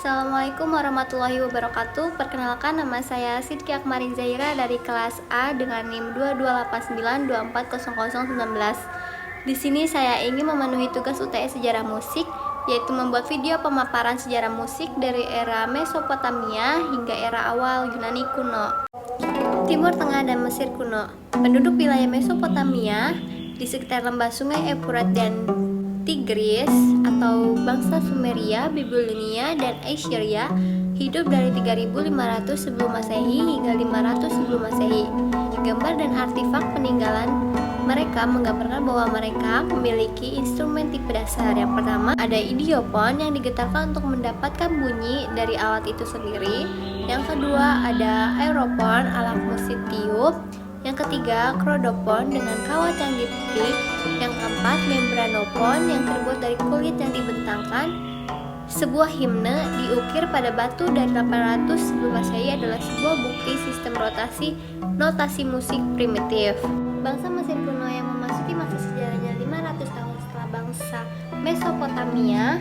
Assalamualaikum warahmatullahi wabarakatuh. Perkenalkan, nama saya Sidki Akmarin Zaira dari kelas A dengan NIM 2289240019. Di sini saya ingin memenuhi tugas UTS Sejarah Musik, yaitu membuat video pemaparan sejarah musik dari era Mesopotamia hingga era awal Yunani kuno, Timur Tengah dan Mesir kuno. Penduduk wilayah Mesopotamia di sekitar lembah sungai Efrat dan Tigris atau bangsa Sumeria, Babilonia, dan Assyria hidup dari 3500 sebelum Masehi hingga 500 sebelum Masehi. Gambar dan artefak peninggalan mereka menggambarkan bahwa mereka memiliki instrumen tipe dasar. Yang pertama ada idiopon yang digetarkan untuk mendapatkan bunyi dari alat itu sendiri. Yang kedua ada aeropon, alat musik tiup. Yang ketiga, krodopon dengan kawat yang dipetik. Yang keempat, membranopon yang terbuat dari kulit yang dibentangkan. Sebuah himne diukir pada batu dari 800 sebelum Masehi adalah sebuah bukti sistem notasi musik primitif. Bangsa Mesir kuno yang memasuki masa sejarahnya 500 tahun setelah bangsa Mesopotamia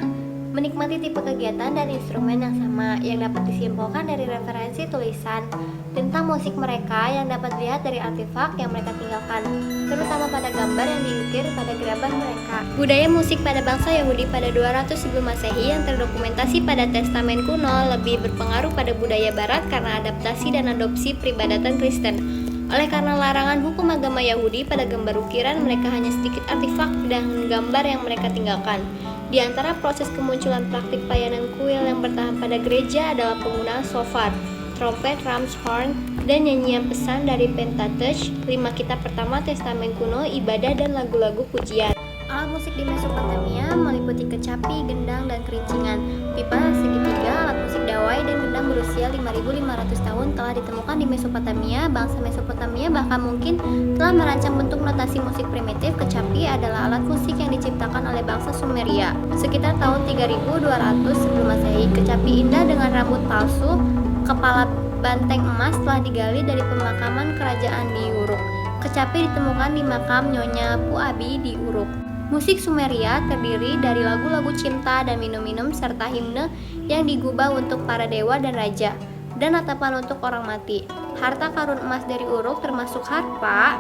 menikmati tipe kegiatan dan instrumen yang sama, yang dapat disimpulkan dari referensi tulisan tentang musik mereka yang dapat dilihat dari artefak yang mereka tinggalkan, terutama pada gambar yang diukir pada geraban mereka. Budaya musik pada bangsa Yahudi pada 200 sebelum Masehi yang terdokumentasi pada Testamen kuno lebih berpengaruh pada budaya Barat karena adaptasi dan adopsi peribadatan Kristen. Oleh karena larangan hukum agama Yahudi pada gambar ukiran, mereka hanya sedikit artefak dan gambar yang mereka tinggalkan. Di antara proses kemunculan praktik pelayanan kuil yang bertahan pada gereja adalah penggunaan shofar, trompet, rams, horn, dan nyanyian pesan dari Pentateuch, 5 kitab pertama Testamen kuno, ibadah, dan lagu-lagu pujian. Alat musik di Mesopotamia meliputi kecapi, gendang, dan kerincingan. Pipa segitiga, alat musik dawai, dan gendang berusia 5.500 tahun telah ditemukan di Mesopotamia. Bangsa Mesopotamia bahkan mungkin telah merancang bentuk notasi musik primitif. Kecapi adalah alat musik yang diciptakan oleh bangsa Sumeria sekitar tahun 3200 sebelum Masehi. Kecapi indah dengan rambut palsu, kepala banteng emas telah digali dari pemakaman kerajaan di Uruk. Kecapi ditemukan di makam Nyonya Puabi di Uruk. Musik Sumeria terdiri dari lagu-lagu cinta dan minum-minum serta himne yang digubah untuk para dewa dan raja, dan natapan untuk orang mati. Harta karun emas dari Uruk termasuk harpa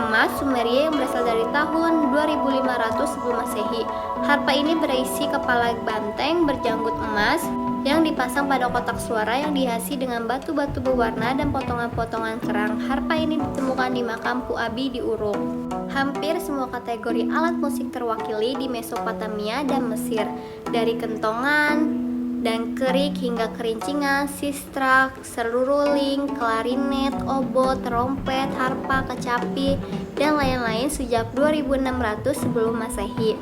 emas Sumeria yang berasal dari tahun 2500 sebelum Masehi. Harpa ini berisi kepala banteng berjanggut emas yang dipasang pada kotak suara yang dihiasi dengan batu-batu berwarna dan potongan-potongan kerang. Harpa ini ditemukan di makam Puabi di Uruk. Hampir semua kategori alat musik terwakili di Mesopotamia dan Mesir, dari kentongan dan kerik hingga kerincingan, sistrak, seruling, klarinet, obo, trompet, harpa, kecapi, dan lain-lain sejak 2600 sebelum Masehi.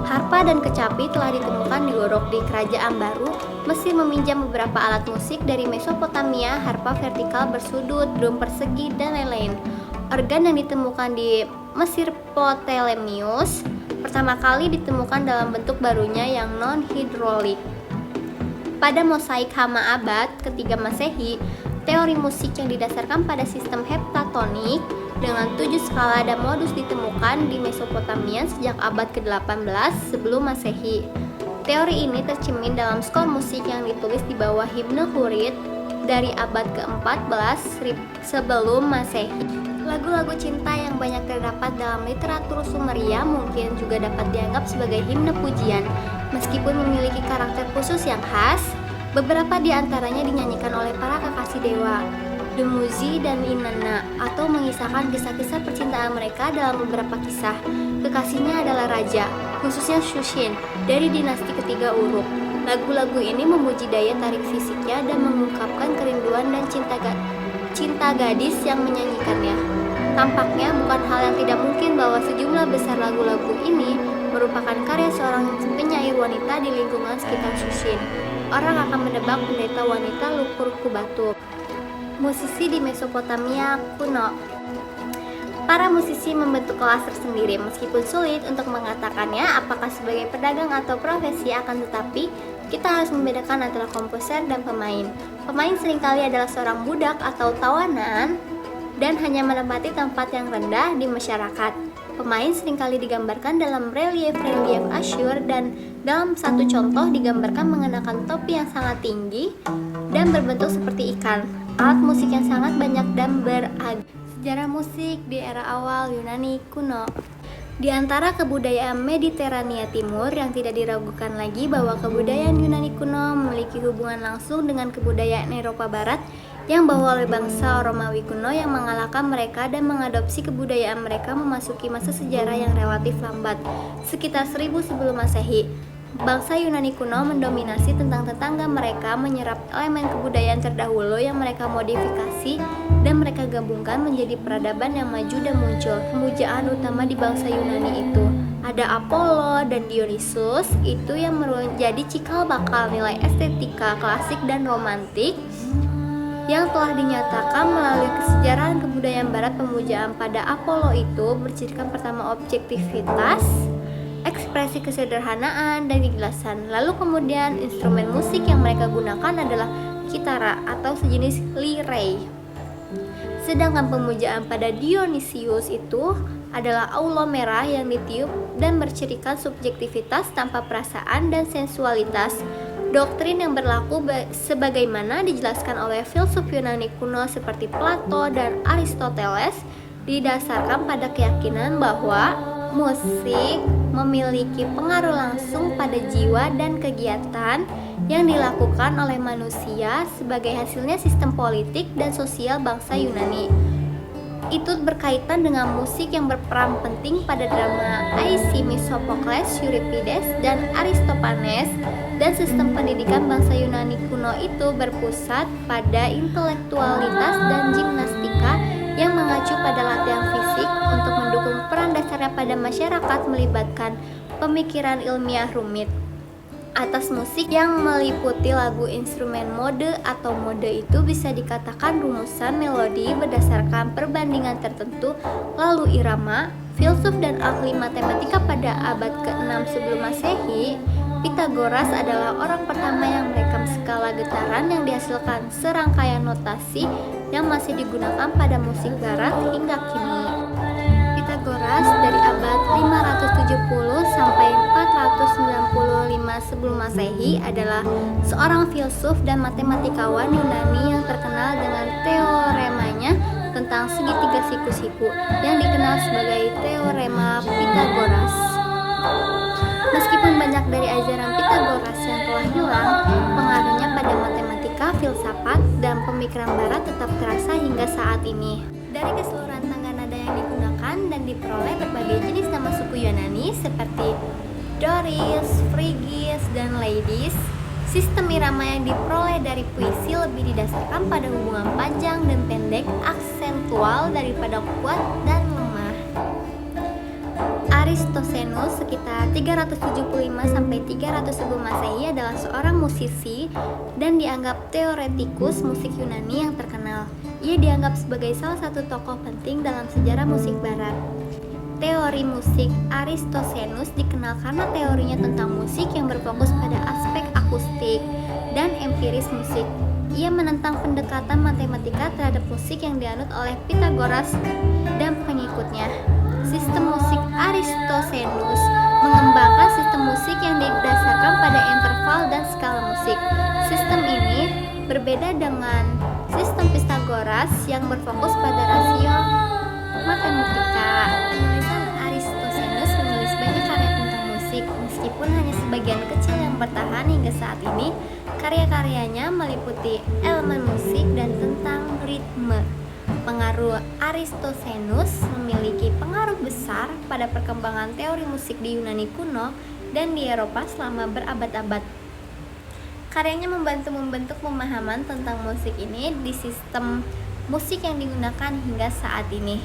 Harpa dan kecapi telah ditemukan di Uruk. Di Kerajaan Baru, Mesir meminjam beberapa alat musik dari Mesopotamia, harpa vertikal bersudut, drum persegi, dan lain-lain. Organ yang ditemukan di Mesir Ptolemaios pertama kali ditemukan dalam bentuk barunya yang non-hidrolik. Pada mosaik Hama abad ketiga Masehi, teori musik yang didasarkan pada sistem heptatonik dengan 7 skala dan modus ditemukan di Mesopotamia sejak abad ke-18 sebelum Masehi. Teori ini tercermin dalam skor musik yang ditulis di bawah himne Hurit dari abad ke-14 sebelum Masehi. Lagu-lagu cinta yang banyak terdapat dalam literatur Sumeria mungkin juga dapat dianggap sebagai himne pujian. Meskipun memiliki karakter khusus yang khas, beberapa di antaranya dinyanyikan oleh para kekasih dewa, Dumuzi dan Inanna, atau mengisahkan kisah-kisah percintaan mereka. Dalam beberapa kisah, kekasihnya adalah raja, khususnya Shushin, dari dinasti ketiga Uruk. Lagu-lagu ini memuji daya tarik fisiknya dan mengungkapkan kerinduan dan cinta gadis yang menyanyikannya. Tampaknya bukan hal yang tidak mungkin bahwa sejumlah besar lagu-lagu ini merupakan karya seorang penyair wanita di lingkungan sekitar Shushin. Orang akan menebak pendeta wanita Lukur Kubatu. Musisi di Mesopotamia kuno. Para musisi membentuk kelas tersendiri, meskipun sulit untuk mengatakannya apakah sebagai pedagang atau profesi, akan tetapi kita harus membedakan antara komposer dan pemain. Pemain seringkali adalah seorang budak atau tawanan dan hanya menempati tempat yang rendah di masyarakat. Pemain seringkali digambarkan dalam relief-relief Asyur dan dalam satu contoh digambarkan mengenakan topi yang sangat tinggi dan berbentuk seperti ikan. Alat musik yang sangat banyak dan beragam. Sejarah musik di era awal Yunani kuno. Di antara kebudayaan Mediterania Timur yang tidak diragukan lagi bahwa kebudayaan Yunani kuno memiliki hubungan langsung dengan kebudayaan Eropa Barat yang dibawa oleh bangsa Romawi kuno yang mengalahkan mereka dan mengadopsi kebudayaan mereka memasuki masa sejarah yang relatif lambat, sekitar 1000 sebelum Masehi. Bangsa Yunani kuno mendominasi tentang tetangga mereka, menyerap elemen kebudayaan terdahulu yang mereka modifikasi dan mereka gabungkan menjadi peradaban yang maju dan muncul. Pemujaan utama di bangsa Yunani itu ada Apollo dan Dionysus, itu yang menjadi cikal bakal nilai estetika klasik dan romantik yang telah dinyatakan melalui kesejarahan kebudayaan barat. Pemujaan pada Apollo itu bercirikan pertama objektivitas, ekspresi kesederhanaan dan kejelasan. Lalu kemudian instrumen musik yang mereka gunakan adalah kitara atau sejenis lirei. Sedangkan pemujaan pada Dionysius itu adalah aula merah yang ditiup dan bercirikan subjektivitas tanpa perasaan dan sensualitas. Doktrin yang berlaku sebagaimana dijelaskan oleh filsuf Yunani kuno seperti Plato dan Aristoteles didasarkan pada keyakinan bahwa musik memiliki pengaruh langsung pada jiwa dan kegiatan yang dilakukan oleh manusia sebagai hasilnya sistem politik dan sosial bangsa Yunani. Itu berkaitan dengan musik yang berperan penting pada drama Aeschylus, Sophocles, Euripides, dan Aristophanes, dan sistem pendidikan bangsa Yunani kuno itu berpusat pada intelektualitas dan gimnastika yang mengacu pada latihan fisik untuk mendukung peran dasarnya pada masyarakat melibatkan pemikiran ilmiah rumit. Atas musik yang meliputi lagu, instrumen mode atau mode itu bisa dikatakan rumusan melodi berdasarkan perbandingan tertentu, lalu irama. Filsuf dan ahli matematika pada abad ke-6 sebelum Masehi, Pythagoras adalah orang pertama yang merekam skala getaran yang dihasilkan serangkaian notasi yang masih digunakan pada musik barat hingga kini. Pythagoras dari abad 570 sampai 495 sebelum Masehi adalah seorang filsuf dan matematikawan Yunani yang terkenal dengan teoremanya tentang segitiga siku-siku yang dikenal sebagai teorema Pythagoras. Meskipun banyak dari ajaran Pythagoras yang telah hilang, pengaruhnya pada matematika, filsafat, dan pemikiran barat tetap terasa hingga saat ini. Dari keseluruhan tangga nada yang digunakan dan diperoleh berbagai jenis nama suku Yunani seperti Doris, Frigis, dan Ladies, sistem irama yang diperoleh dari puisi lebih didasarkan pada hubungan panjang dan pendek, aksentual daripada kuat dan lemah. Aristoxenus sekitar 375 sampai 300 sebelum Masehi adalah seorang musisi dan dianggap teoretikus musik Yunani yang terkenal. Ia dianggap sebagai salah satu tokoh penting dalam sejarah musik barat. Teori musik Aristoxenus dikenal karena teorinya tentang musik yang berfokus pada aspek akustik dan empiris musik. Ia menentang pendekatan matematika terhadap musik yang dianut oleh Pythagoras dan pengikutnya. Sistem musik Aristoxenus mengembangkan sistem musik yang didasarkan pada interval dan skala musik. Sistem ini berbeda dengan sistem Pythagoras yang berfokus pada rasio matematika. Penulisan Aristoxenus menulis banyak karya tentang musik, meskipun hanya sebagian kecil yang bertahan hingga saat ini. Karya-karyanya meliputi elemen musik dan tentang ritme. Pengaruh Aristoxenus memiliki pengaruh besar pada perkembangan teori musik di Yunani kuno dan di Eropa selama berabad-abad. Karyanya membantu membentuk pemahaman tentang musik ini di sistem musik yang digunakan hingga saat ini.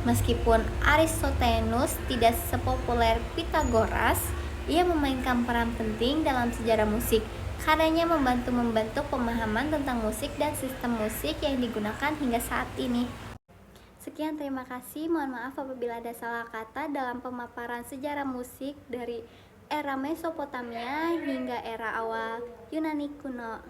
Meskipun Aristoxenus tidak sepopuler Pythagoras, ia memainkan peran penting dalam sejarah musik. Karyanya membentuk pemahaman tentang musik dan sistem musik yang digunakan hingga saat ini. Sekian, terima kasih. Mohon maaf apabila ada salah kata dalam pemaparan sejarah musik dari era Mesopotamia hingga era awal Yunani kuno.